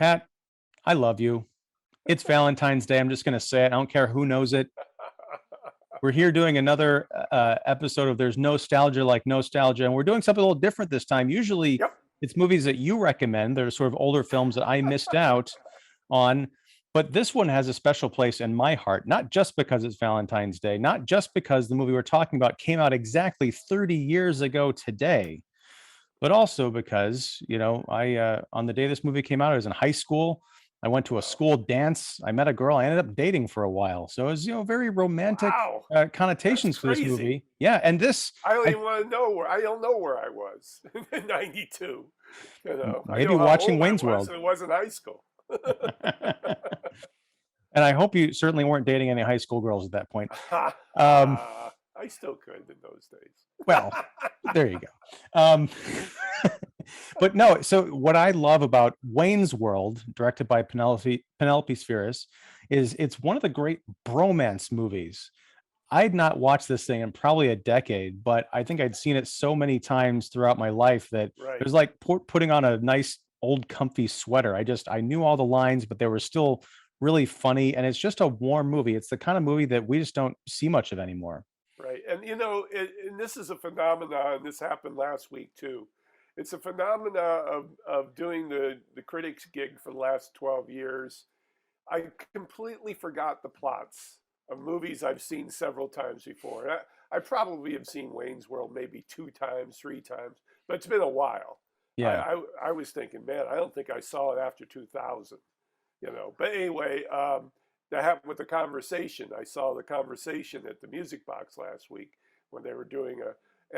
Pat, I love you. It's Valentine's Day. I'm just going to say it. I don't care who knows it. We're here doing another episode of There's Nostalgia Like Nostalgia, and we're doing something a little different this time. Usually, Yep. it's movies that you recommend. They're sort of older films that I missed out on. But this one has a special place in my heart, not just because it's Valentine's Day, not just because the movie we're talking about came out exactly 30 years ago today, but also because I on the day this movie came out, I was in high school. I went to a Oh, school dance. I met a girl. I ended up dating for a while, so it was very romantic wow. That's connotations for this crazy. movie. Yeah, and this I don't I even want to know where I don't know where I was in '92. I maybe know how watching old I Wayne's was, World. and it wasn't high school. And I hope you certainly weren't dating any high school girls at that point. Um, I still could in those days. well, there you go. Um, but no, so what I love about Wayne's World, directed by Penelope Spheeris, is it's one of the great bromance movies. I'd not watched this thing in probably a decade, but I think I'd seen it so many times throughout my life that it Right. was like putting on a nice old comfy sweater. I knew all the lines, but they were still really funny, and it's just a warm movie. It's the kind of movie that we just don't see much of anymore. Right. And and this is a phenomenon. This happened last week too. It's a phenomena of doing the critics gig for the last 12 years. I completely forgot the plots of movies I've seen several times before. I probably have seen Wayne's World maybe two times, three times, but it's been a while. Yeah. I was thinking, man, I don't think I saw it after 2000, But anyway, that happened with the conversation. I saw the conversation at the Music Box last week when they were doing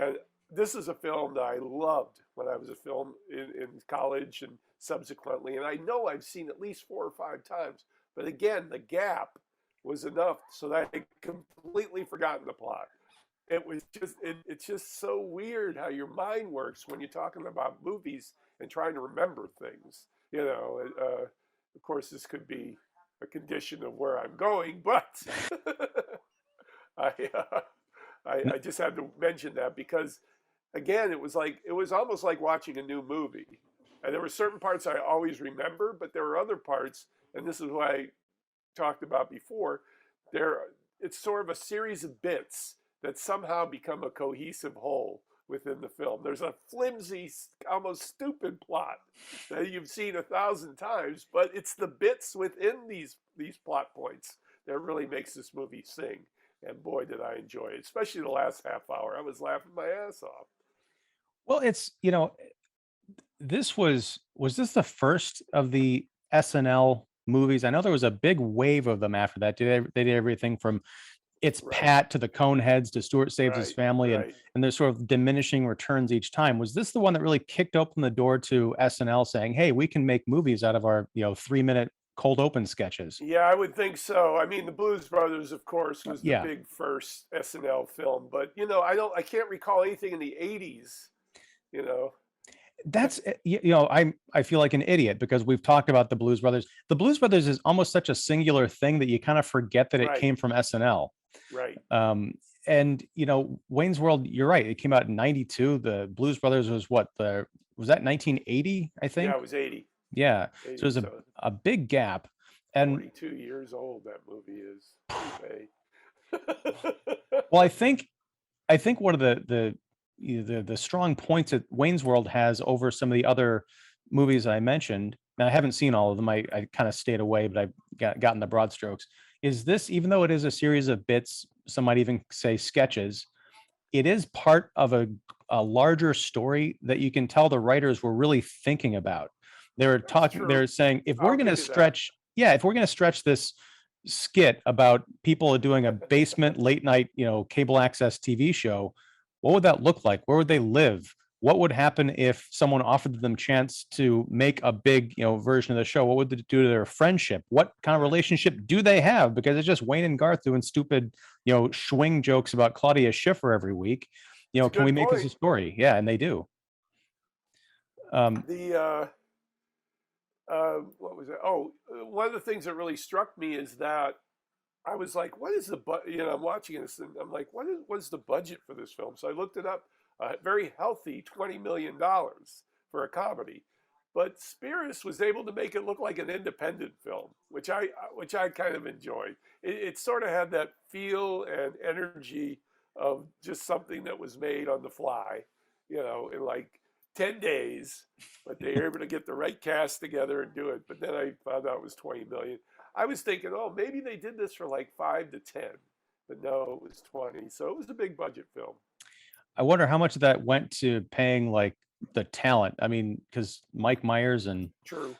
and this is a film that I loved when I was a film in college and subsequently, and I know I've seen at least four or five times. But again, the gap was enough so that I completely forgotten the plot. It's just so weird how your mind works when you're talking about movies and trying to remember things. Of course, this could be a condition of where I'm going, but I, uh, I just had to mention that because, again, it was almost like watching a new movie. And there were certain parts I always remember, but there were other parts, and this is what I talked about before. There, it's sort of a series of bits that somehow become a cohesive whole within the film. There's a flimsy, almost stupid plot that you've seen 1,000 times, but it's the bits within these plot points that really makes this movie sing. And boy, did I enjoy it, especially the last half hour. I was laughing my ass off. Well, it's this was this the first of the SNL movies? I know there was a big wave of them after that. They did everything from It's Right, Pat to the Coneheads to Stuart Saves His right, Family, and right. there's sort of diminishing returns each time. Was this the one that really kicked open the door to SNL saying, "Hey, we can make movies out of our 3-minute cold open sketches"? Yeah, I would think so. I mean, the Blues Brothers, of course, was the Yeah, big first SNL film, but I can't recall anything in the '80s. You know, that's I feel like an idiot because we've talked about the Blues Brothers. The Blues Brothers is almost such a singular thing that you kind of forget that it right, came from SNL. right. And Wayne's World, you're right. It came out in 92. The Blues Brothers was that 1980, I Yeah, think. it was Yeah. So it 80. was So a big gap. And 42 years old that movie is. Hey. well, I think one of the strong points that Wayne's World has over some of the other movies I mentioned, and I haven't seen all of them. I kind of stayed away, but I've gotten the broad strokes. Is this, even though it is a series of bits, some might even say sketches, it is part of a larger story that you can tell the writers were really thinking about. That's true. They're saying, if we're I'll going to give you that. stretch, yeah, if we're going to stretch this skit about people doing a basement late night, cable access TV show, what would that look like? Where would they live? What would happen if someone offered them chance to make a big, version of the show? What would it do to their friendship? What kind of Right. relationship do they have? Because it's just Wayne and Garth doing stupid, swing jokes about Claudia Schiffer every week. It's a Can we good make this a point. story? Yeah, and they do. Um, The what was it? Oh, one of the things that really struck me is that I was like, what is the I'm watching this and I'm like, what's the budget for this film? So I looked it up. A very healthy $20 million for a comedy. but Spheeris was able to make it look like an independent film, which I kind of enjoyed. It sort of had that feel and energy of just something that was made on the fly, in like 10 days, but they were able to get the right cast together and do it. But then I found out it was 20 million. I was thinking, oh, maybe they did this for like 5 to 10, but no, it was 20. So it was a big budget film. I wonder how much of that went to paying like the talent. I mean, because Mike Myers and True.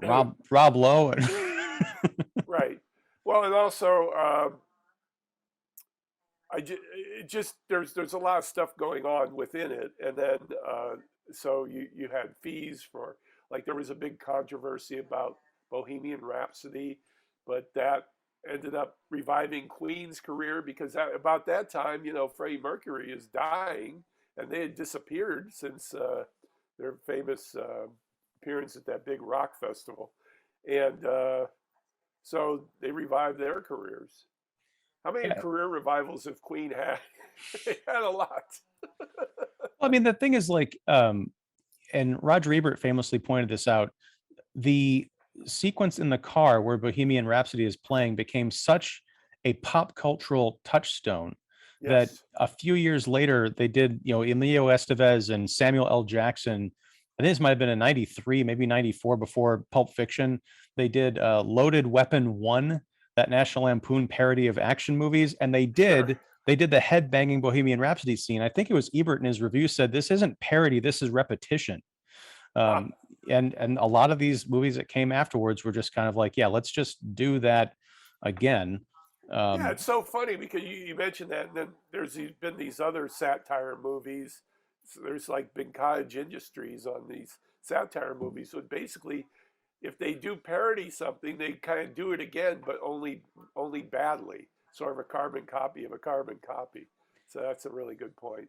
Rob Lowe. Right. Well, and also there's a lot of stuff going on within it, and then so you had fees for, like, there was a big controversy about Bohemian Rhapsody, but that ended up reviving Queen's career because about that time, Freddie Mercury is dying, and they had disappeared since their famous appearance at that big rock festival, and so they revived their careers. How many career revivals have Queen had? They had a lot. I mean, the thing is, like, and Roger Ebert famously pointed this out, the sequence in the car where Bohemian Rhapsody is playing became such a pop cultural touchstone that Yes. a few years later they did, Emilio Estevez and Samuel L. Jackson. I think this might have been in 93, maybe 94, before Pulp Fiction. They did Loaded Weapon 1, that National Lampoon parody of action movies. And they did Sure. the head-banging Bohemian Rhapsody scene. I think it was Ebert in his review said, this isn't parody, this is repetition. Wow. And a lot of these movies that came afterwards were just kind of like, yeah, let's just do that again. Yeah, it's so funny because you mentioned that, and then there's been these other satire movies. So there's like been cottage industries on these satire movies. So basically, if they do parody something, they kind of do it again, but only badly, sort of a carbon copy of a carbon copy. So that's a really good point.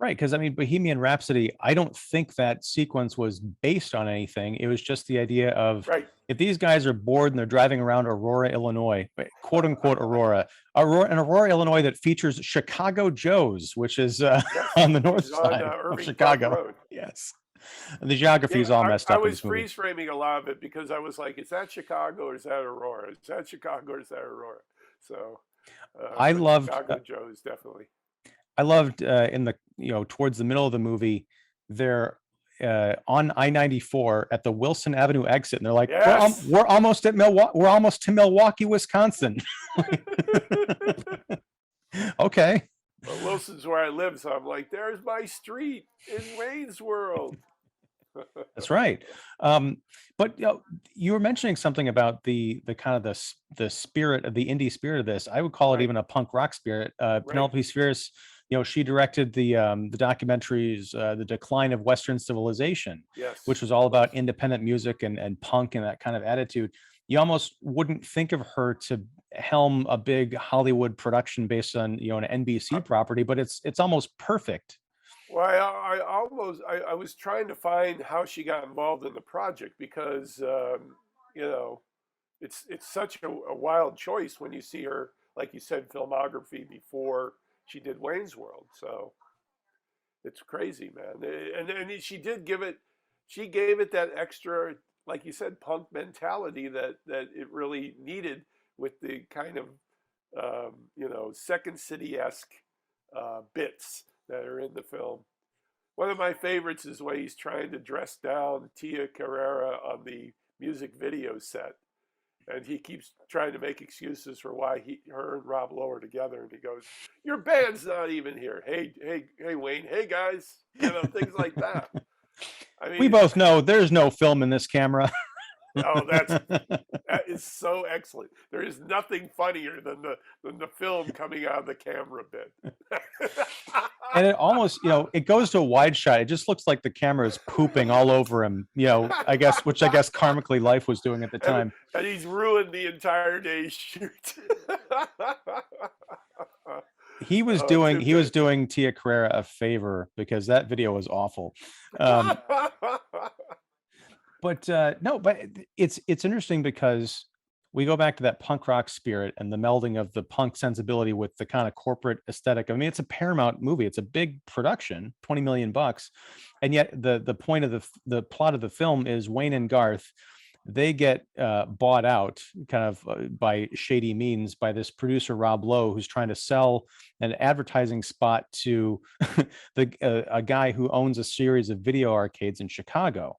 Right, because I mean, Bohemian Rhapsody, I don't think that sequence was based on anything. It was just the idea of, Right. if these guys are bored and they're driving around Aurora, Illinois, quote unquote Aurora, Illinois that features Chicago Joe's, which is Yes, on the north which is on side of Irving Park Chicago. Road. Yes, the geography is Yeah, all messed I up in was this movie. freeze framing a lot of it because I was like, is that Chicago or is that Aurora? Is that Chicago or is that Aurora? So, I but loved Chicago Joe's definitely. in the towards the middle of the movie, they're on I-94 at the Wilson Avenue exit, and they're like, Yes. we're almost at Milwaukee. We're almost to Milwaukee, Wisconsin. Okay. Well, Wilson's where I live, so I'm like, there's my street in Wayne's World. That's right. But you were mentioning something about the kind of the spirit of the indie spirit of this. I would call it Right. even a punk rock spirit. Right. Penelope Spheeris, she directed the documentaries, The Decline of Western Civilization, Yes. which was all about independent music and punk and that kind of attitude. You almost wouldn't think of her to helm a big Hollywood production based on an NBC property, but it's almost perfect. Well, I was trying to find how she got involved in the project because it's such a wild choice when you see her, like you said, filmography before she did Wayne's World. So it's crazy, man. And she gave it that extra, like you said, punk mentality that it really needed, with the kind of Second City-esque bits that are in the film. One of my favorites is when he's trying to dress down Tia Carrera on the music video set, and he keeps trying to make excuses for why her and Rob Lowe are together, and he goes, "Your band's not even here. Hey, Wayne. Hey, guys." Things like that. I mean, We both know there's no film in this camera. Oh, that is so excellent. There is nothing funnier than the film coming out of the camera bit. And it almost, it goes to a wide shot. It just looks like the camera is pooping all over him, I guess karmically Life was doing at the time. And he's ruined the entire day's shoot. He was doing Tia Carrera a favor, because that video was awful. But no, but it's interesting because we go back to that punk rock spirit and the melding of the punk sensibility with the kind of corporate aesthetic. I mean, it's a Paramount movie. It's a big production, 20 million bucks. And yet the point of the plot of the film is Wayne and Garth, they get bought out kind of by shady means by this producer, Rob Lowe, who's trying to sell an advertising spot to a guy who owns a series of video arcades in Chicago.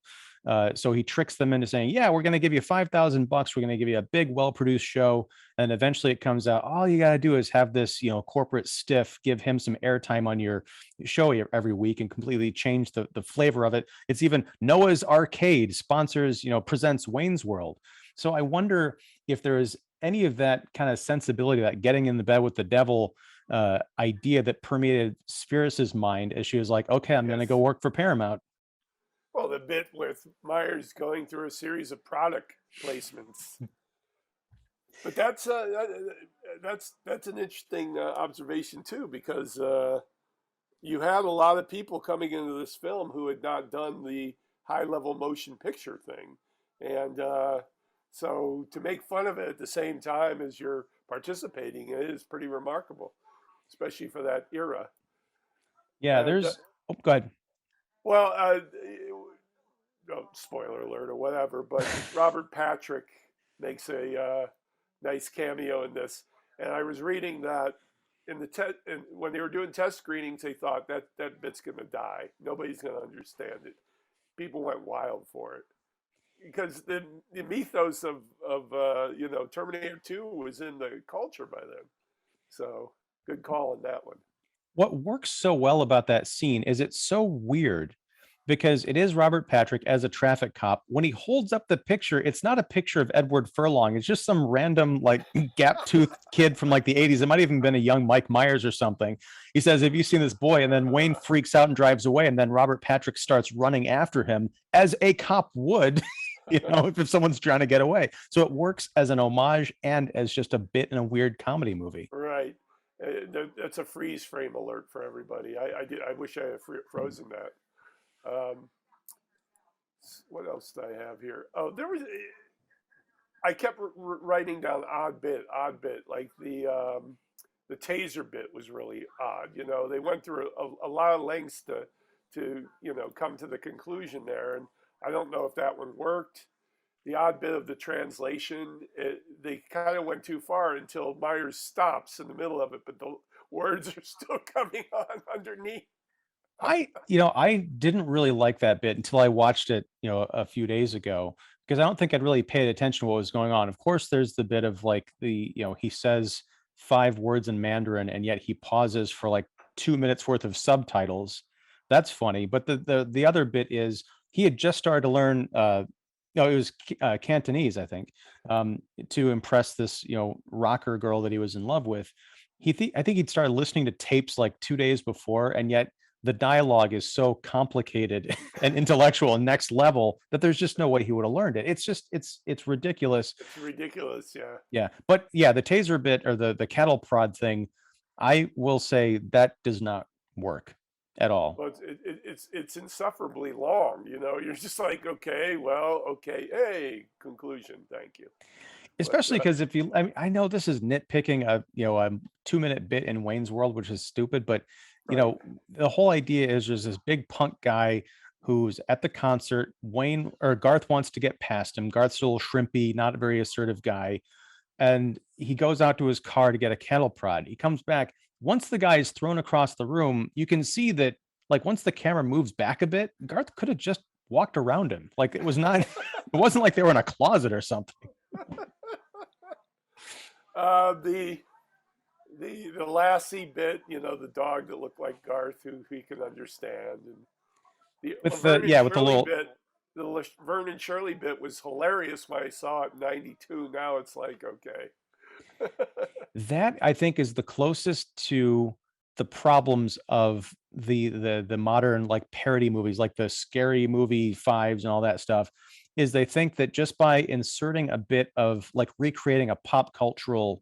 So he tricks them into saying, yeah, we're going to give you $5,000. We're going to give you a big, well-produced show. And eventually it comes out, all you got to do is have this, corporate stiff, give him some airtime on your show every week and completely change the flavor of it. It's even Noah's Arcade sponsors, presents Wayne's World. So I wonder if there is any of that kind of sensibility, that getting in the bed with the devil idea that permeated Spheeris's mind as she was like, okay, I'm going to go work for Paramount. Well, the bit with Myers going through a series of product placements, but that's an interesting observation too, because you had a lot of people coming into this film who had not done the high-level motion picture thing, and so to make fun of it at the same time as you're participating in it is pretty remarkable, especially for that era. Yeah, And there's. Oh, go ahead. well, no spoiler alert or whatever, but Robert Patrick makes a nice cameo in this. And I was reading that in the when they were doing test screenings, they thought that bit's gonna die. Nobody's gonna understand it. People went wild for it because the mythos of Terminator 2 was in the culture by then. So good call on that one. What works so well about that scene is it's so weird because it is Robert Patrick as a traffic cop. When he holds up the picture, it's not a picture of Edward Furlong. It's just some random like gap-toothed kid from like the 80s. It might have even been a young Mike Myers or something. He says, have you seen this boy? And then Wayne freaks out and drives away. And then Robert Patrick starts running after him as a cop would, if someone's trying to get away. So it works as an homage and as just a bit in a weird comedy movie. Right. That's a freeze frame alert for everybody. I wish I had frozen that. What else do I have here? Oh, I kept writing down odd bit. Like the taser bit was really odd. They went through a lot of lengths to come to the conclusion there, and I don't know if that one worked. The odd bit of the translation, they kind of went too far until Myers stops in the middle of it, but the words are still coming on underneath. I didn't really like that bit until I watched it, a few days ago, because I don't think I'd really paid attention to what was going on. Of course, there's the bit of like he says 5 words in Mandarin and yet he pauses for like 2 minutes worth of subtitles. That's funny. But the other bit is he had just started to learn, no, it was Cantonese, I think, to impress this, rocker girl that he was in love with. I think he'd started listening to tapes like 2 days before, and yet the dialogue is so complicated and intellectual and next level that there's just no way he would have learned it. It's ridiculous. It's ridiculous, yeah. Yeah, but yeah, the taser bit or the cattle prod thing, I will say that does not work at all. Well, it's insufferably long. You're just like, okay, well, okay, hey, conclusion, thank you. Especially because I know this is nitpicking a 2-minute bit in Wayne's World, which is stupid, but Right. the whole idea is there's this big punk guy who's at the concert. Wayne or Garth wants to get past him. Garth's a little shrimpy, not a very assertive guy. And he goes out to his car to get a cattle prod. He comes back. Once the guy is thrown across the room, you can see that like once the camera moves back a bit, Garth could have just walked around him. Like it wasn't like they were in a closet or something. The Lassie bit, the dog that looked like Garth, who he could understand, and the With Laverne with the Shirley little bit, the Vernon Shirley bit was hilarious when I saw it in '92. Now it's like, okay. that I think is the closest to the problems of the modern like parody movies, like the Scary Movie fives and all that stuff, is they think that just by inserting a bit of like recreating a pop cultural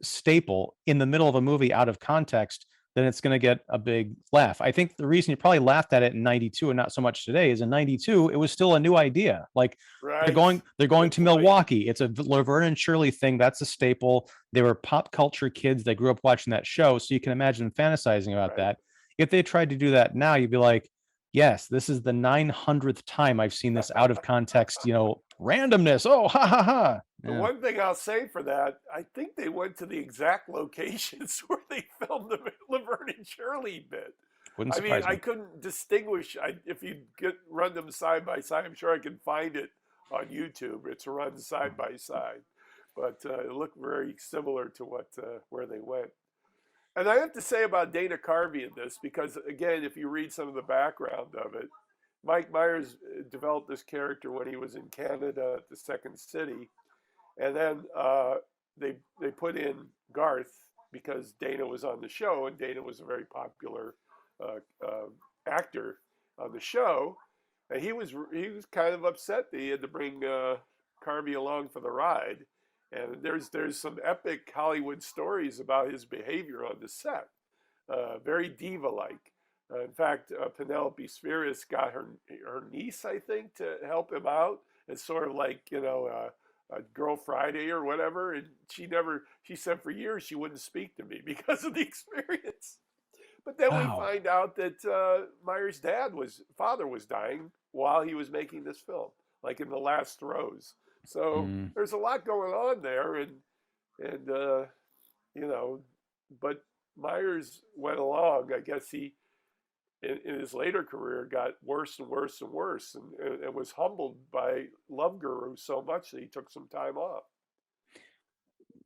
staple in the middle of a movie out of context, then it's going to get a big laugh. I think the reason you probably laughed at it in 92 and not so much today is in 92 it was still a new idea. Like Right. they're going Good to point. Milwaukee. It's a Laverne and Shirley thing. That's a staple. They were pop culture kids that grew up watching that show, so you can imagine fantasizing about Right. that. If they tried to do that now, you'd be like, yes, this is the 900th time I've seen this out of context, randomness. Oh, ha ha ha. The Yeah, one thing I'll say for that, I think they went to the exact locations where they filmed the Laverne and Shirley bit. wouldn't I mean, surprise I me. couldn't distinguish. If you run them side by side, I'm sure I can find it on YouTube. It's run side by side, but it looked very similar to what where they went. And I have to say about Dana Carvey in this, because again, if you read some of the background of it, Mike Myers developed this character when he was in Canada at the Second City, and then they put in Garth because Dana was on the show, and Dana was a very popular uh, uh, actor on the show, and he was kind of upset that he had to bring Carvey along for the ride. And there's some epic Hollywood stories about his behavior on the set, very diva like. In fact, Penelope Spheeris got her niece, I think, to help him out. It's sort of like a Girl Friday or whatever, and she said for years she wouldn't speak to me because of the experience. But then we Wow. find out that Meyer's father was dying while he was making this film, like in the last throes. So Mm. there's a lot going on there, and you know, but Myers went along. I guess he in his later career got worse and worse and worse, and was humbled by Love Guru so much that he took some time off.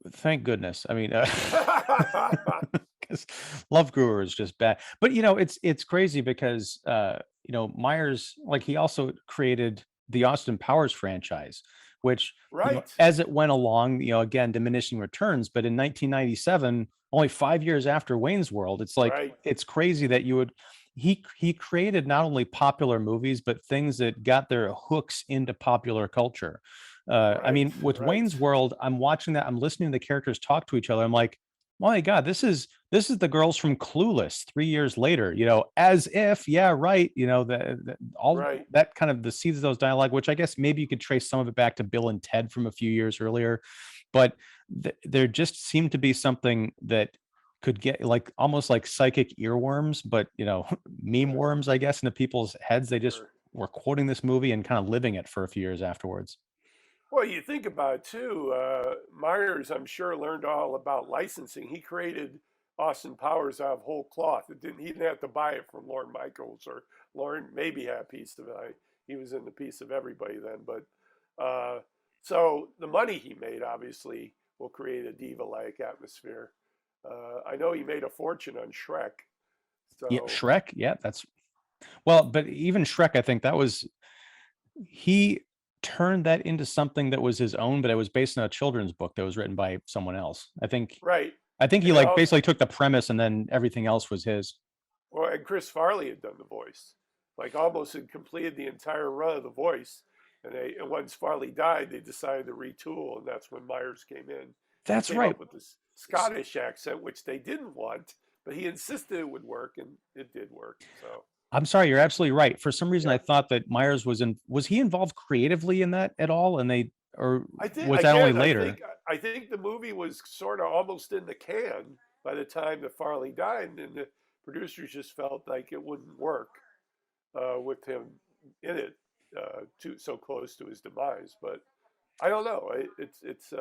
Thank goodness. I mean, 'cause Love Guru is just bad. But it's crazy because Myers, like, he also created the Austin Powers franchise, which Right, as it went along, again, diminishing returns. But in 1997, only 5 years after Wayne's World, it's like right, it's crazy that you would he created not only popular movies but things that got their hooks into popular culture. I right, mean, with right. Wayne's World, I'm watching that. I'm listening to the characters talk to each other. I'm like, my God, this is the girls from Clueless 3 years later. As if, yeah, right. All Right. that kind of the seeds of those dialogue, which I guess maybe you could trace some of it back to Bill and Ted from a few years earlier, but there just seemed to be something that could get like almost like psychic earworms, but meme Right. worms, I guess, into people's heads. They just Sure. were quoting this movie and kind of living it for a few years afterwards. Well, you think about it too. Myers, I'm sure, learned all about licensing. He created Austin Powers out of whole cloth. He didn't have to buy it from Lorne Michaels, or Lorne maybe had a piece of it. He was in the piece of everybody then. But so the money he made obviously will create a diva-like atmosphere. I know he made a fortune on Shrek. Yeah, So Shrek. Yeah, that's well, but even Shrek, I think that was he turned that into something that was his own, but it was based on a children's book that was written by someone else. I think right, I think he and like also, basically took the premise and then everything else was his. well, and Chris Farley had done the voice, like almost had completed the entire run of the voice. And once Farley died, they decided to retool, and that's when Myers came in and That's came right. up with this Scottish accent, which they didn't want, but he insisted it would work, and it did work. So I'm sorry, you're absolutely right. For some reason, I yeah, thought that Myers was he involved creatively in that at all? And or I think was that only again, later? I think the movie was sort of almost in the can by the time that Farley died, and the producers just felt like it wouldn't work with him in it, too so close to his demise. But I don't know. It's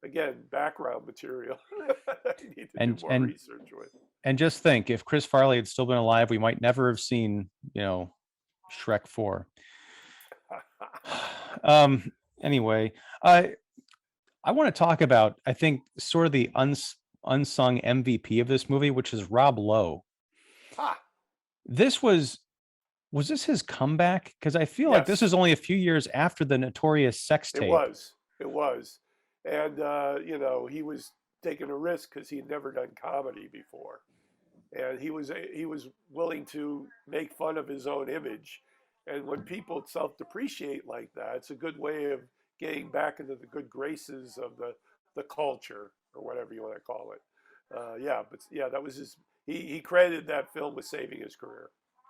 again background material. I need to do And more and research with. and just think, if Chris Farley had still been alive, we might never have seen, Shrek 4. Um anyway, I want to talk about, I think, sort of the unsung MVP of this movie, which is Rob Lowe. Ha! This was this his comeback? Because I feel like this is Yes, only a few years after the notorious sex it tape. was. It was, and he was taking a risk because he'd never done comedy before, and he was willing to make fun of his own image. And when people self-depreciate like that, it's a good way of getting back into the good graces of the culture, or whatever you want to call it. Yeah, but yeah, that was he credited that film with saving his career,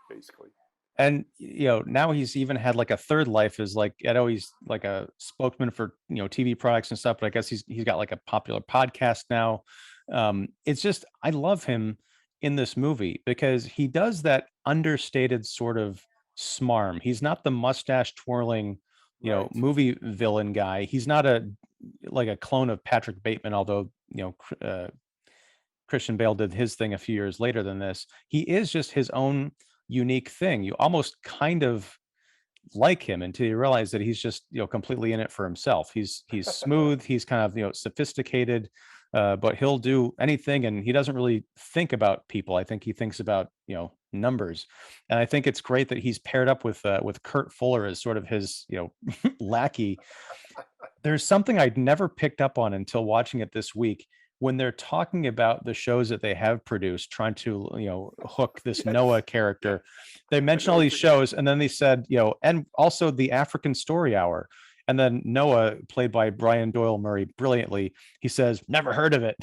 basically. And now he's even had like a third life as like Edo. He's like a spokesman for TV products and stuff, but I guess he's got like a popular podcast now. It's just, I love him in this movie because he does that understated sort of smarm. He's not the mustache twirling Right. movie villain guy. He's not a clone of Patrick Bateman, although Christian Bale did his thing a few years later than this. He is just his own unique thing. You almost kind of like him until you realize that he's just completely in it for himself. He's smooth, he's kind of sophisticated, but he'll do anything, and he doesn't really think about people. I think he thinks about numbers, and I think it's great that he's paired up with Kurt Fuller as sort of his lackey. There's something I'd never picked up on until watching it this week when they're talking about the shows that they have produced, trying to hook this Yes. Noah character. They mentioned all what these you're- shows, and then they said and also the African Story Hour. And then Noah, played by Brian Doyle Murray brilliantly, he says, "Never heard of it."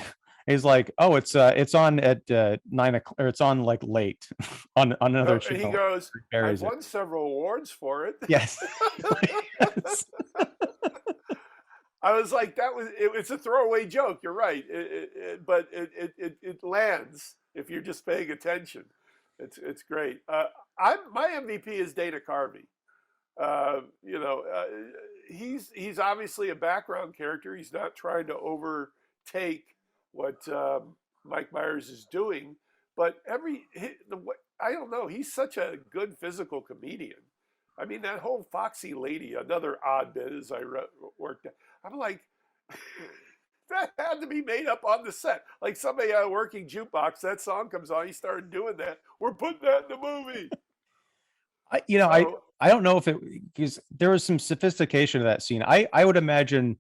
He's like, "Oh, it's on at 9 o'clock, or it's on like late on another No, channel." and he goes, Buries "I've it. won several awards for it." Yes. Yes. I was like, it's a throwaway joke. You're right, but it lands if you're just paying attention. It's great. My MVP is Dana Carvey. He's obviously a background character. He's not trying to overtake what Mike Myers is doing, but I don't know. He's such a good physical comedian. I mean, that whole Foxy Lady, another odd bit as I worked. I'm like, that had to be made up on the set. Like somebody had a working jukebox. That song comes on. He started doing that. We're putting that in the movie. I don't know if because there was some sophistication to that scene. I would imagine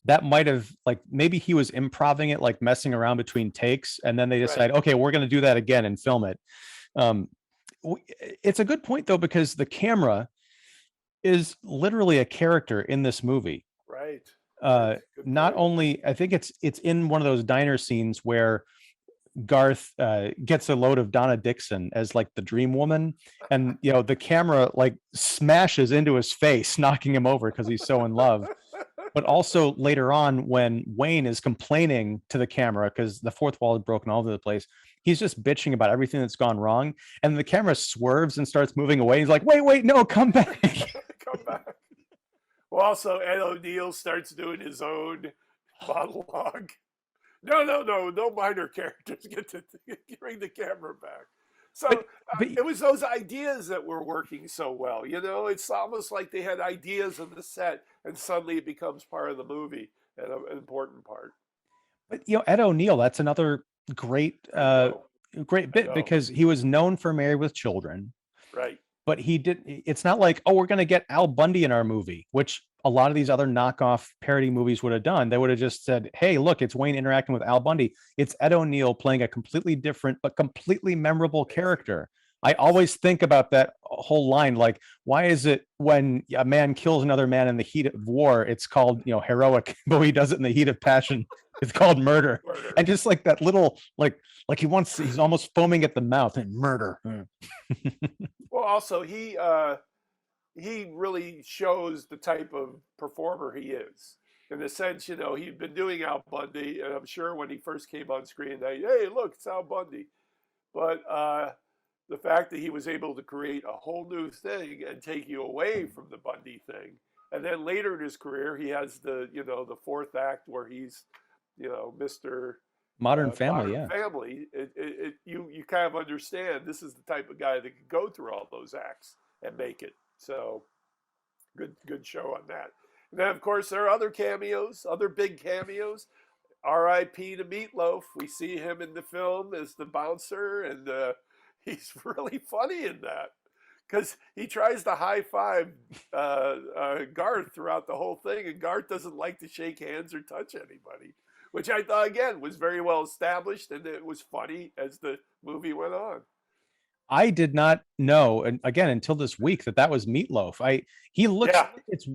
that might have, like, maybe he was improvising it, like messing around between takes, and then they decide, okay, we're going to do that again and film it. It's a good point though, because the camera is literally a character in this movie. Right. Not only, I think it's in one of those diner scenes where Garth gets a load of Donna Dixon as like the dream woman, and the camera like smashes into his face, knocking him over because he's so in love. But also later on, when Wayne is complaining to the camera because the fourth wall is broken all over the place, he's just bitching about everything that's gone wrong, and the camera swerves and starts moving away. He's like, wait, no, come back. Come back. Well, also Ed O'Neill starts doing his own monologue. No minor characters get to bring the camera back. So but it was those ideas that were working so well. It's almost like they had ideas on the set, and suddenly it becomes part of the movie and an important part. But Ed O'Neill, that's another great bit, because he was known for Married with Children. Right. But it's not like, oh, we're going to get Al Bundy in our movie, which a lot of these other knockoff parody movies would have done. They would have just said, hey, look, it's Wayne interacting with Al Bundy. It's Ed O'Neill playing a completely different but completely memorable character. I always think about that whole line, like, why is it when a man kills another man in the heat of war, it's called, heroic, but when he does it in the heat of passion, it's called murder. And just like that little, like he's almost foaming at the mouth, and murder. Well, also he really shows the type of performer he is. In the sense, he'd been doing Al Bundy, and I'm sure when he first came on screen, hey, look, it's Al Bundy. But the fact that he was able to create a whole new thing and take you away from the Bundy thing, and then later in his career, he has the fourth act where he's Mr. Modern Family, Modern Family. You kind of understand this is the type of guy that can go through all those acts and make it. So good show on that. And then of course there are other big cameos. R.I.P. to Meatloaf. We see him in the film as the bouncer, and he's really funny in that because he tries to high five Garth throughout the whole thing, and Garth doesn't like to shake hands or touch anybody, which I thought again was very well established, and it was funny as the movie went on. I did not know, and again, until this week, that was Meatloaf. He looks,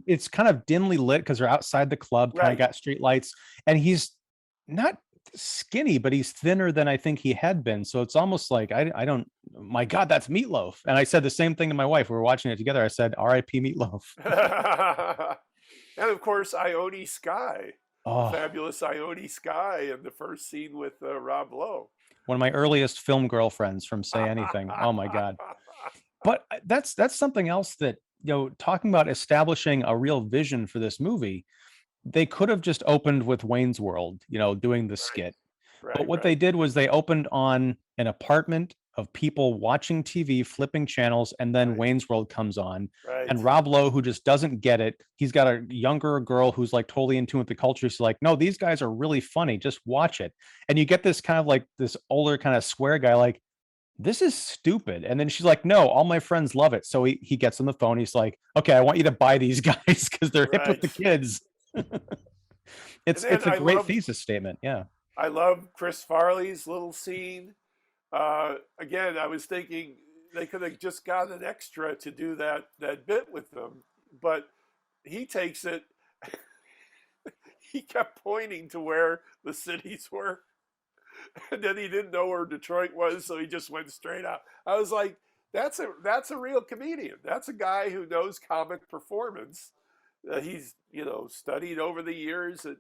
it's kind of dimly lit because they're outside the club, kind of got street lights, and he's not, skinny, but he's thinner than I think he had been. So it's almost like I don't. My God, that's Meatloaf. And I said the same thing to my wife. We were watching it together. I said, "R.I.P. Meatloaf." And of course, Ione Skye, the Oh, fabulous Ione Skye in the first scene with Rob Lowe. one of my earliest film girlfriends from Say Anything. Oh my God. But that's something else that, talking about establishing a real vision for this movie, they could have just opened with Wayne's World, doing the Right, skit. But right, what they right, did was they opened on an apartment of people watching TV, flipping channels, and then right, Wayne's World comes on. right, And Rob Lowe, who just doesn't get it, he's got a younger girl who's like totally in tune with the culture. She's like, no, these guys are really funny. Just watch it. And you get this kind of like this older kind of square guy, like, this is stupid. And then she's like, no, all my friends love it. So he gets on the phone. He's like, okay, I want you to buy these guys because they're hip with right. the kids. And It's then a great thesis statement. Yeah. I love Chris Farley's little scene. Again, I was thinking they could have just got an extra to do that bit with them, but he takes it. He kept pointing to where the cities were, and then he didn't know where Detroit was, so he just went straight out. I was like, that's a real comedian. That's a guy who knows comic performance. He's studied over the years at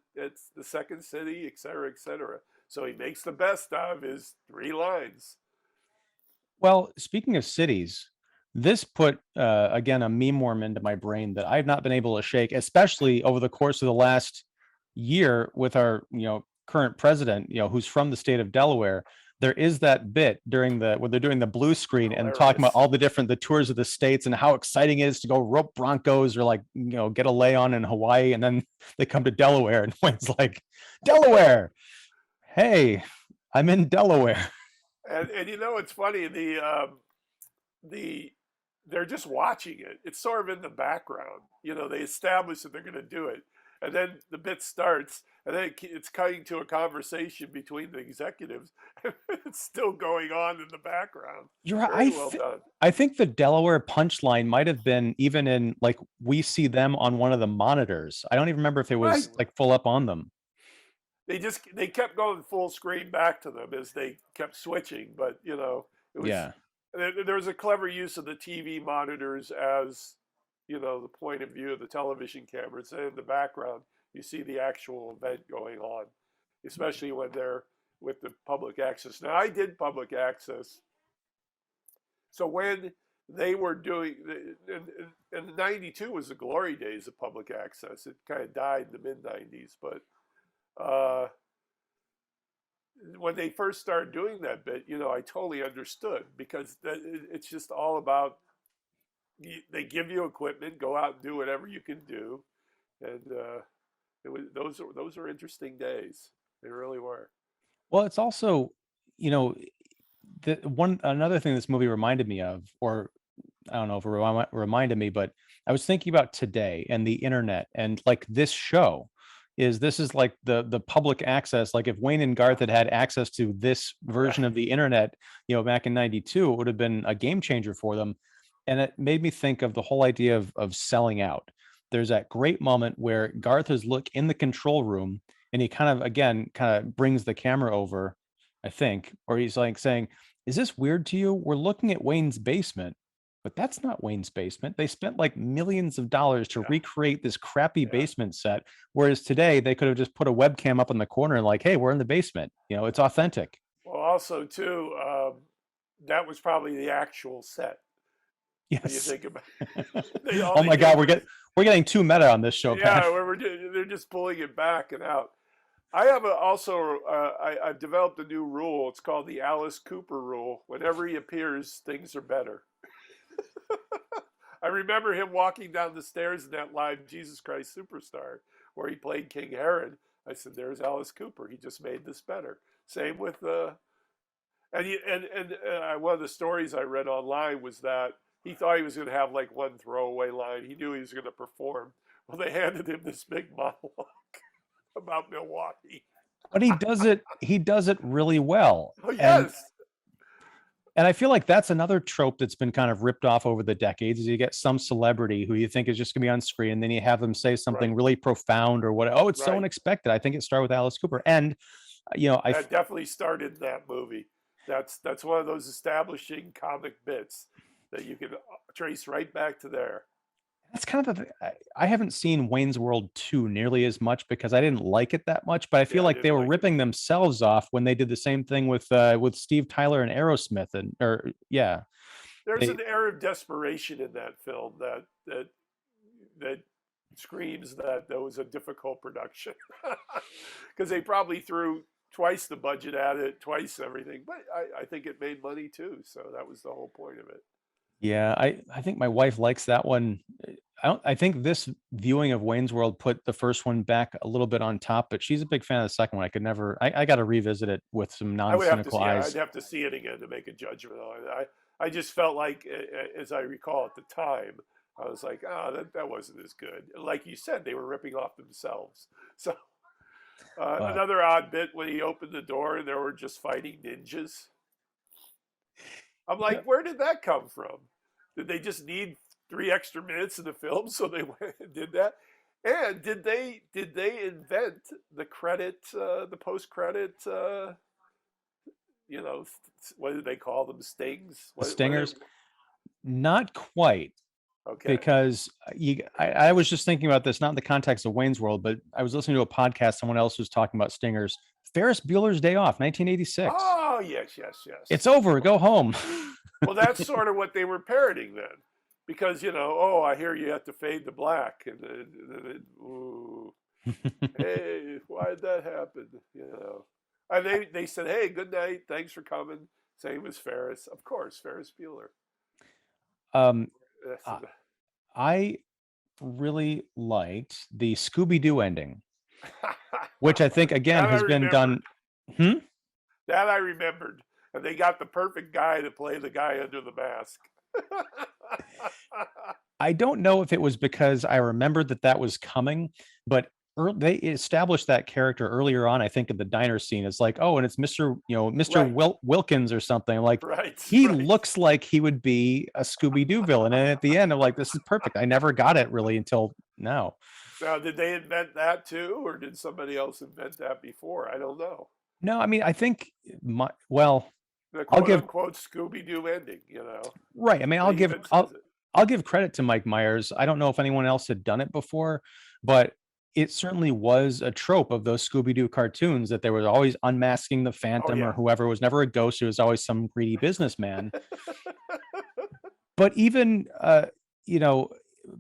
the Second City, et cetera, et cetera. So he makes the best out of his three lines. Well, speaking of cities, this put again a meme worm into my brain that I've not been able to shake, especially over the course of the last year with our current president, who's from the state of Delaware. There is that bit during the when they're doing the blue screen and talking about Hilarious. all the tours of the states and how exciting it is to go rope broncos or like get a lay on in Hawaii, and then they come to Delaware and Wayne's like, Delaware, hey, I'm in Delaware. And it's funny, the they're just watching it. It's sort of in the background. They establish that they're going to do it, and then the bit starts, and then it's cutting to a conversation between the executives. It's still going on in the background. You're right. Very well done. I think the Delaware punchline might have been even in like we see them on one of the monitors. I don't even remember if it Right. was like full up on them. They kept going full screen back to them as they kept switching, but it was Yeah. there was a clever use of the TV monitors as the point of view of the television cameras, and in the background you see the actual event going on, especially when they're with the public access. Now I did public access, so when they were doing, and '92 was the glory days of public access. It kind of died in the mid '90s, but uh, when they first started doing that bit, I totally understood, because it's just all about, they give you equipment, go out and do whatever you can do, and those are interesting days. They really were. Well, it's also, you know, the one another thing this movie reminded me of, or I don't know if it reminded me, but I was thinking about today and the internet and like this show this is like the public access. Like if Wayne and Yeah, Garth had access to this version right. of the internet, back in 92, it would have been a game changer for them. And it made me think of the whole idea of selling out. There's that great moment where Garth is look in the control room and he kind of again kind of brings the camera over, I think, or he's like saying, is this weird to you? We're looking at Wayne's basement, but that's not Wayne's basement. They spent like millions of dollars to Yeah, recreate this crappy yeah. basement set. Whereas today they could have just put a webcam up in the corner and like, hey, we're in the basement. It's authentic. Well, also too, that was probably the actual set when you Yes. think about it. All Oh they my did God, was, we're getting too meta on this show, Pat. yeah, they're just pulling it back and out. I have also I've developed a new rule. It's called the Alice Cooper rule. Whenever he appears, things are better. I remember him walking down the stairs in that live Jesus Christ Superstar where he played King Herod. I said, "There's Alice Cooper. He just made this better." Same with one of the stories I read online was that he thought he was going to have like one throwaway line. He knew he was going to perform. Well, they handed him this big monologue about Milwaukee. But he does it really well. Oh And yes, and I feel like that's another trope that's been kind of ripped off over the decades is you get some celebrity who you think is just gonna be on screen, and then you have them say something right, really profound or what, oh, it's so right, unexpected. I think it started with Alice Cooper. And I That definitely started that movie. That's one of those establishing comic bits that you can trace right back to there. that's kind of the thing. I haven't seen Wayne's World 2 nearly as much because I didn't like it that much, but I feel Yeah, I like they didn't were like it ripping either. themselves off when they did the same thing with Steve Tyler and Aerosmith and or yeah. There's They an air of desperation in that film that screams that that was a difficult production because they probably threw twice the budget at it, twice everything. But I think it made money too, so that was the whole point of it. Yeah, I think my wife likes that one. I think this viewing of Wayne's World put the first one back a little bit on top, but she's a big fan of the second one. I could never I got to revisit it with some I would have to non-cynical see. I'd eyes. have to see it again to make a judgment on it. I just felt like, as I recall at the time, I was like, oh, that wasn't as good. And like you said, they were ripping off themselves. So Well, another odd bit when he opened the door and there were just fighting ninjas. I'm yeah, like, where did that come from? Did they just need 3 extra minutes in the film, so they went and did that? And did they invent the credit, the post credit, what did they call them? Stings? the What stingers, not quite. okay. Because I was just thinking about this, not in the context of Wayne's World, but I was listening to a podcast. Someone else was talking about stingers. Ferris Bueller's Day Off, 1986. Oh, yes, yes, It's yes. over. Go home. Well, that's sort of what they were parroting then. Because, oh, I hear you have to fade to black. And then ooh, hey, why did that happen? And they said, hey, good night. Thanks for coming. Same as Ferris. Of course, Ferris Bueller. um, That's I I really liked the Scooby-Doo ending, which I think again that I has been done. remembered. Hmm? That I remembered. And they got the perfect guy to play the guy under the mask. I don't know if it was because I remembered that that was coming, but they established that character earlier on. I think in the diner scene, it's like, oh, and it's Mr. Right, Wilkins or something. Like right, he right. looks like he would be a Scooby Doo villain, and at the end, I'm like, this is perfect. I never got it really until now. Now, did they invent that too, or did somebody else invent that before? I don't know. No, I mean, I think well, The I'll quote give unquote Scooby Doo ending. right. I mean, He even says it. I'll give credit to Mike Myers. I don't know if anyone else had done it before, but it certainly was a trope of those Scooby-Doo cartoons that they were always unmasking the Oh, Phantom or yeah. whoever. It was never a ghost. It was always some greedy businessman. But even you know,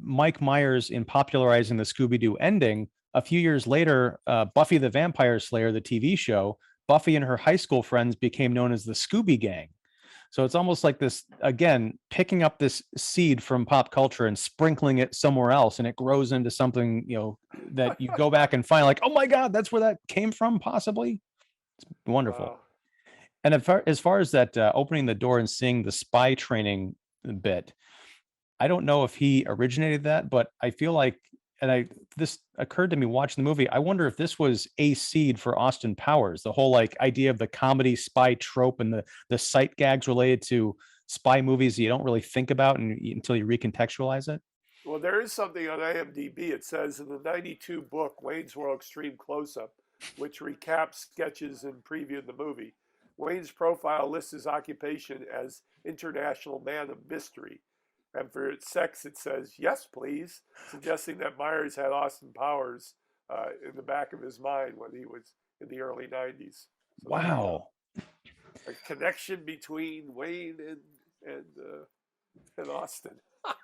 Mike Myers in popularizing the Scooby-Doo ending, a few years later, Buffy the Vampire Slayer, the TV show, Buffy and her high school friends became known as the Scooby Gang. So it's almost like this, again, picking up this seed from pop culture and sprinkling it somewhere else, and it grows into something, that you go back and find like, oh my God, that's where that came from, possibly. Wonderful. Wow. And as far as that opening the door and seeing the spy training bit, I don't know if he originated that, but I feel like, and this occurred to me watching the movie. I wonder if this was a seed for Austin Powers, the whole like idea of the comedy spy trope and the sight gags related to spy movies that you don't really think about until you recontextualize it. Well, there is something on IMDb. It says in the 92 book, Wayne's World Extreme Close Up, which recaps sketches and previewed the movie. Wayne's profile lists his occupation as International Man of Mystery. And for its sex, it says, yes, please, suggesting that Myers had Austin Powers in the back of his mind when he was in the early 90s. So there you go. Wow. A connection between Wayne and Austin.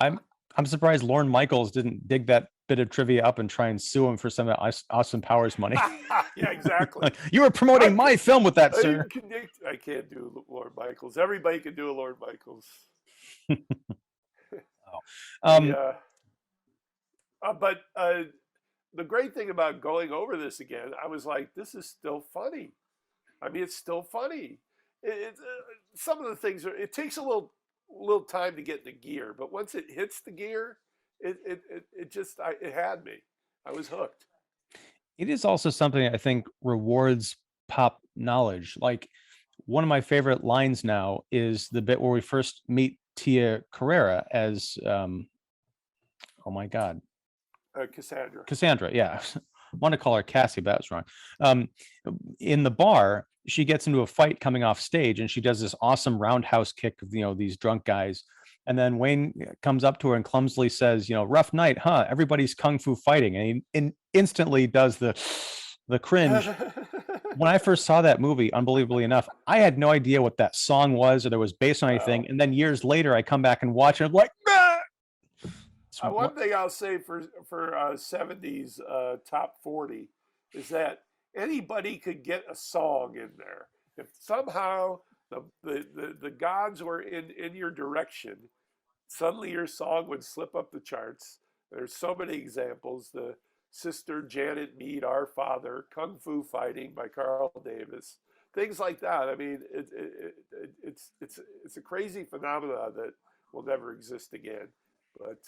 I'm I'm surprised Lorne Michaels didn't dig that bit of trivia up and try and sue him for some of Austin Powers money. Yeah, exactly. Like, you were I, promoting my film with that, I sir. didn't connect. I can't do Lord Michaels. Everybody can do a Lord Michaels. The um but the great thing about going over this again, I was like, this is still funny. I mean, it's still funny. Some of the things it takes a little time to get into gear, but once it hits the gear, it had me. I was hooked. it is also something I think rewards pop knowledge. Like one of my favorite lines now is the bit where we first meet Tia Carrera as oh my God, Cassandra. Cassandra. Yeah. want to call her Cassie, but that was wrong. Um, in the bar, she gets into a fight coming off stage, and she does this awesome roundhouse kick of these drunk guys. And then Wayne comes up to her and clumsily says, "Rough night, huh? Everybody's kung fu fighting," and he instantly does the cringe. When I first saw that movie, unbelievably enough, I had no idea what that song was or that was based on anything. And then years later, I come back and watch it. I'm like, ah! One thing I'll say for 70s top 40 is that anybody could get a song in there. If somehow the gods were in your direction, suddenly your song would slip up the charts. There's so many examples. The Sister Janet Mead, Our Father, Kung Fu Fighting by Carl Davis, things like that. I mean, it's a crazy phenomenon that will never exist again. But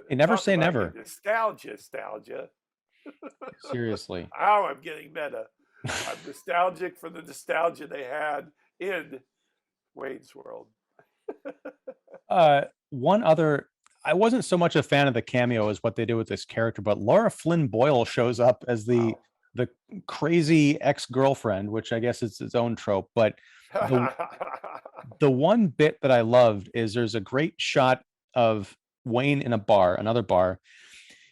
you never say never. Nostalgia. Seriously. Oh, I'm getting meta. I'm nostalgic for the nostalgia they had in Wayne's World. One other, I wasn't so much a fan of the cameo as what they did with this character, but Laura Flynn Boyle shows up as the crazy ex-girlfriend, which I guess is its own trope. But the one bit that I loved is there's a great shot of Wayne in a bar, another bar.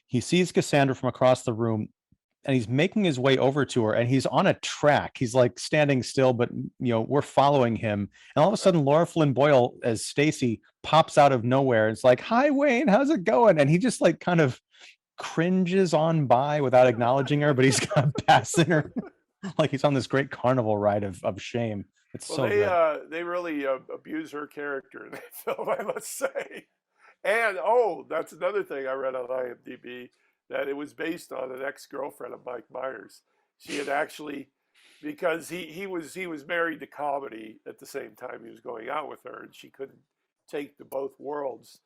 He sees Cassandra from across the room, and he's making his way over to her, and he's on a track. He's like standing still, but we're following him. And all of a sudden, Laura Flynn Boyle as Stacy pops out of nowhere. It's like, "Hi, Wayne, how's it going?" And he just like kind of cringes on by without acknowledging her, but he's kind of passing her like he's on this great carnival ride of shame. It's so good. They really abuse her character in that film, I must say. And that's another thing I read on IMDb, that it was based on an ex-girlfriend of Mike Myers. She had actually, because he was married to comedy at the same time he was going out with her, and she couldn't take the both worlds.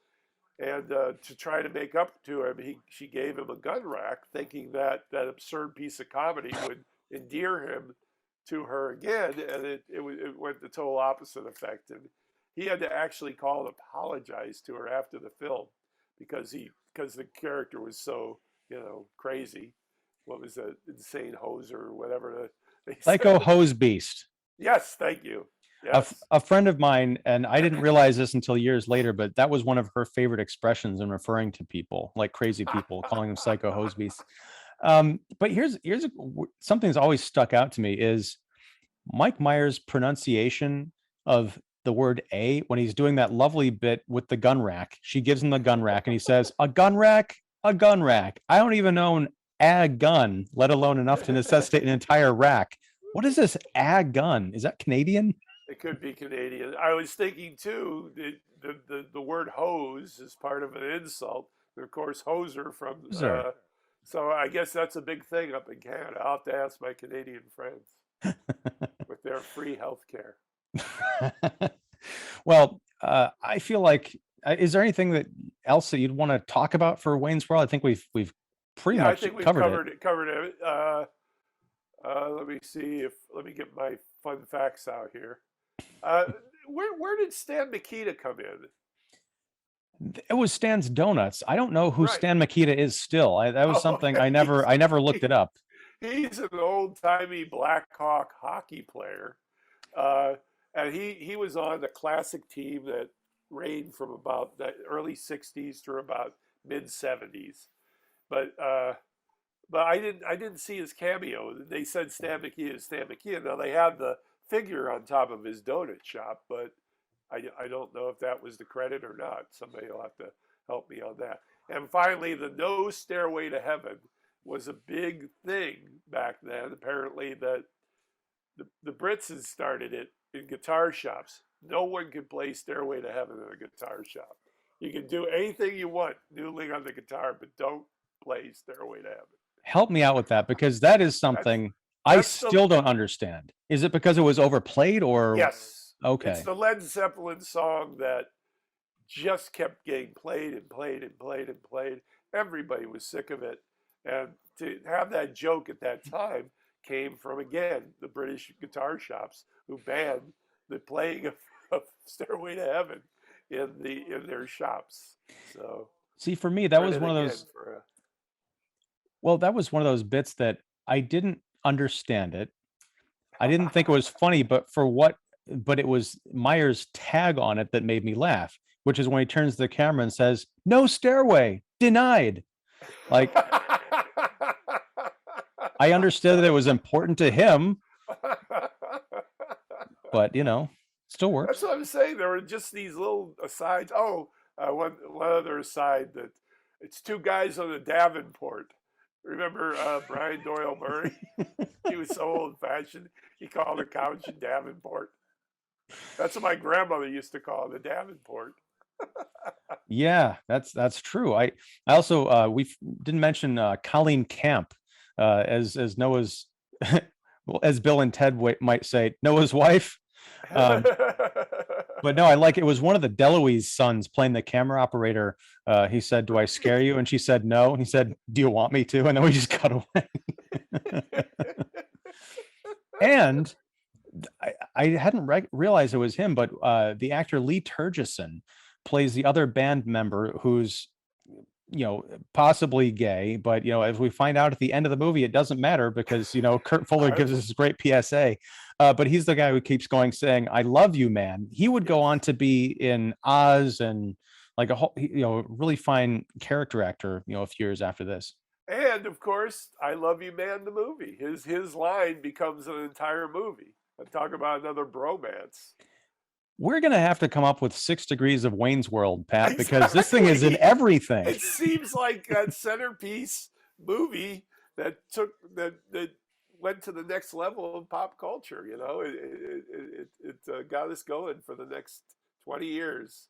And to try to make up to him, she gave him a gun rack, thinking that that absurd piece of comedy would endear him to her again, and it went the total opposite effect. And he had to actually call and apologize to her after the film because the character was so crazy. What was that insane hoser or whatever? Psycho hose beast. Yes, thank you. Yes. A friend of mine, and I didn't realize this until years later, but that was one of her favorite expressions in referring to people, like crazy people, calling them psycho hose beasts. But here's something that's always stuck out to me is Mike Myers' pronunciation of the word "a" when he's doing that lovely bit with the gun rack. She gives him the gun rack, and he says, "A gun rack, a gun rack. I don't even own a gun, let alone enough to necessitate an entire rack." What is this a gun? Is that Canadian? It could be Canadian. I was thinking too, the word hose is part of an insult. And of course, hoser from. So I guess that's a big thing up in Canada. I'll have to ask my Canadian friends with their free health care. Well, I feel like, is there anything else that you'd want to talk about for Wayne's World? I think we've pretty much covered it. Let me see let me get my fun facts out here. Where did Stan Mikita come in? It was Stan's Donuts. I don't know who Stan Mikita is still. That was something I never looked it up. He's an old-timey Blackhawk hockey player. And he was on the classic team that reigned from about the early 60s through about mid 70s. But I didn't see his cameo. They said Stan Mikita is Stan Mikita. Now they had the figure on top of his donut shop, but I don't know if that was the credit or not. Somebody will have to help me on that. And finally, the No Stairway to Heaven was a big thing back then. Apparently that the Brits had started it in guitar shops. No one could play Stairway to Heaven in a guitar shop. You can do anything you want noodling on the guitar, but don't play Stairway to Heaven. Help me out with that, because that is something I still don't understand. Is it because it was overplayed or? Yes. Okay. It's the Led Zeppelin song that just kept getting played and played and played and played. Everybody was sick of it. And to have that joke at that time came from, again, the British guitar shops who banned the playing of Stairway to Heaven in their shops. So see, for me, that was one of those. Well, that was one of those bits that I didn't understand it. I didn't think it was funny, but it was Myers' tag on it that made me laugh, which is when he turns to the camera and says, "No stairway, denied." Like, I understood that it was important to him, but still That's works. what I'm saying. There were just these little asides. Oh, one other aside that it's two guys on a Davenport. Remember Brian Doyle Murray? He was so old fashioned. He called a couch a Davenport. That's what my grandmother used to call it, a Davenport. Yeah, that's true. I also didn't mention Colleen Camp as Noah's well, as Bill and Ted might say, Noah's wife. Um, but no, I like it was one of the DeLuise sons playing the camera operator. He said, "Do I scare you?" And she said, "No." And he said, "Do you want me to?" And then we just cut away. And I hadn't realized it was him, but the actor Lee Turgison plays the other band member who's possibly gay, but as we find out at the end of the movie, it doesn't matter because Kurt Fuller gives us this great PSA. But he's the guy who keeps going saying, "I love you, man." He would go on to be in Oz and like a whole, really fine character actor, a few years after this. And of course, I Love You Man, the movie. His line becomes an entire movie. And talk about another bromance. We're gonna have to come up with 6 degrees of Wayne's World, Pat, because this thing is in Exactly. everything. It seems like that centerpiece movie that went to the next level of pop culture. It got us going for the next 20 years.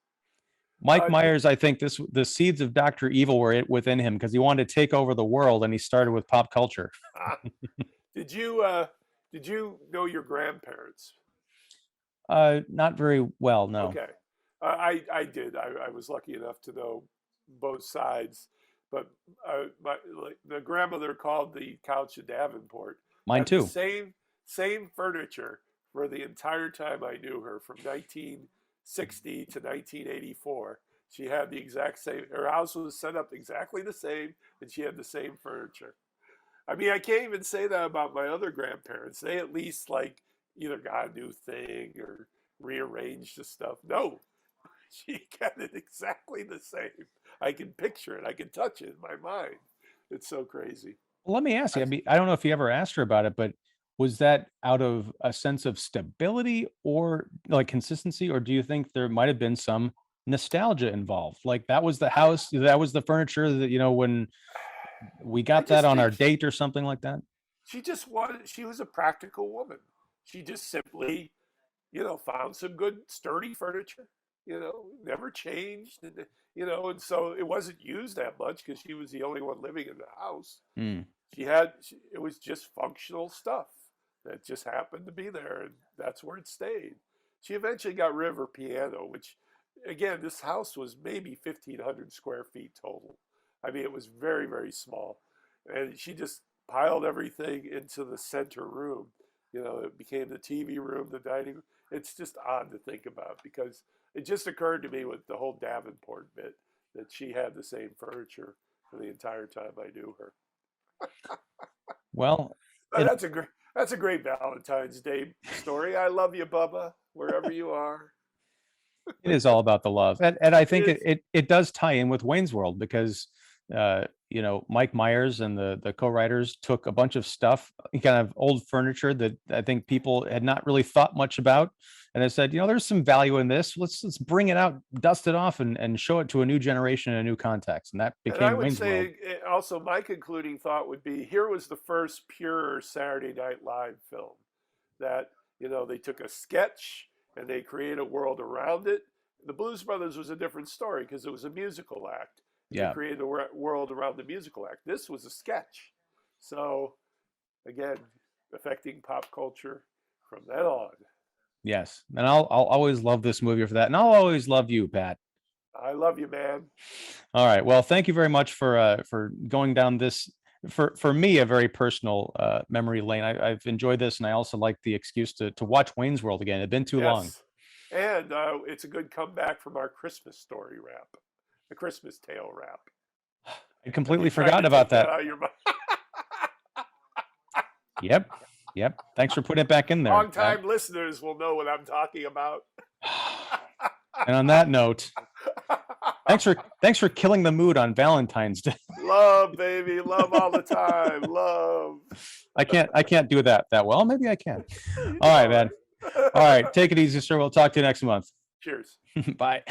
Mike Did Myers, I think the seeds of Dr. Evil were within him because he wanted to take over the world, and he started with pop culture. did you know your grandparents? Not very well, no. Okay, I did. I was lucky enough to know both sides, but the grandmother called the couch a Davenport. Mine Had the too. same furniture for the entire time I knew her, from 1960 to 1984. She had the exact same. Her house was set up exactly the same, and she had the same furniture. I mean, I can't even say that about my other grandparents. They at least like either got a new thing or rearranged the stuff. No, she kept it exactly the same. I can picture it. I can touch it in my mind. It's so crazy. Well, let me ask you. I, I mean, I don't know if you ever asked her about it, but was that out of a sense of stability or like consistency, or do you think there might have been some nostalgia involved? Like that was the I, house, that was the furniture that when we I got that just on our think date or something like that. she was a practical woman. She just simply, found some good sturdy furniture, never changed. And so it wasn't used that much because she was the only one living in the house. Hmm. It was just functional stuff that just happened to be there, and that's where it stayed. She eventually got rid of her piano, which, again, this house was maybe 1,500 square feet total. I mean, it was very, very small. And she just piled everything into the center room. It became the TV room, the dining room. It's just odd to think about because it just occurred to me with the whole Davenport bit that she had the same furniture for the entire time I knew her. Well, Uh, it That's a great that's a great Valentine's Day story. I love you, Bubba, wherever you are. it is all about the love, and I It think it, is. it it does tie in with Wayne's World because Mike Myers and the co-writers took a bunch of stuff, kind of old furniture that I think people had not really thought much about, and they said, there's some value in this. Let's bring it out, dust it off, and show it to a new generation in a new context, and that And I became would Wayne's World. say also my concluding thought would be here was the first pure Saturday Night Live film that, they took a sketch and they created a world around it. The Blues Brothers was a different story because it was a musical act and they Yeah. created a world around the musical act. This was a sketch. So, again, affecting pop culture from then on. Yes, and I'll always love this movie for that, and I'll always love you, Pat. I love you, man. All right. Well, thank you very much for going down this, for me, a very personal memory lane. I've enjoyed this, and I also like the excuse to watch Wayne's World again. It's been too long. Yes. And it's a good comeback from our Christmas story wrap, the Christmas tale wrap. I completely You tried to forgot take about that. out of your mind. Yep. Thanks for putting it back in there. Long-time listeners will know what I'm talking about. And on that note, thanks for killing the mood on Valentine's Day. Love, baby, love all the time. Love. I can't do that well. Maybe I can. All right, man. All right, take it easy, sir. We'll talk to you next month. Cheers. Bye.